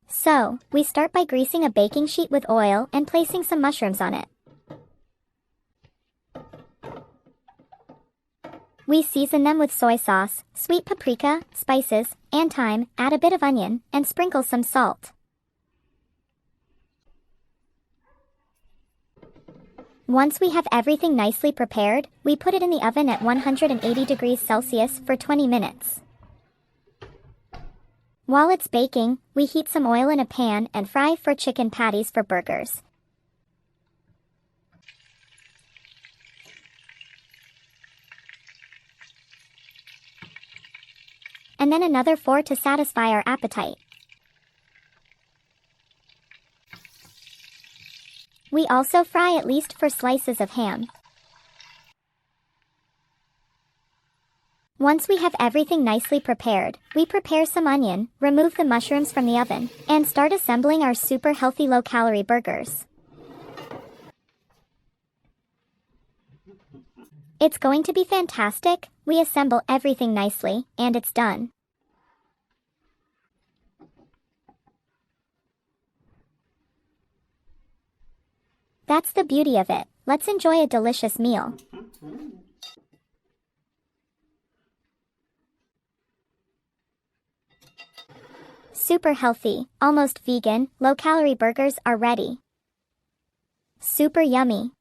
So, we start by greasing a baking sheet with oil and placing some mushrooms on it. We season them with soy sauce, sweet paprika, spices, and thyme, add a bit of onion, and sprinkle some salt. Once we have everything nicely prepared, we put it in the oven at 180 degrees Celsius for 20 minutes. While it's baking, we heat some oil in a pan and fry for chicken patties for burgers. And then another 4 to satisfy our appetite. We also fry at least 4 slices of ham. Once we have everything nicely prepared, we prepare some onion, remove the mushrooms from the oven, and start assembling our super healthy low-calorie burgers. It's going to be fantastic. We assemble everything nicely, and it's done. That's the beauty of it. Let's enjoy a delicious meal. Super healthy, almost vegan, low-calorie burgers are ready. Super yummy.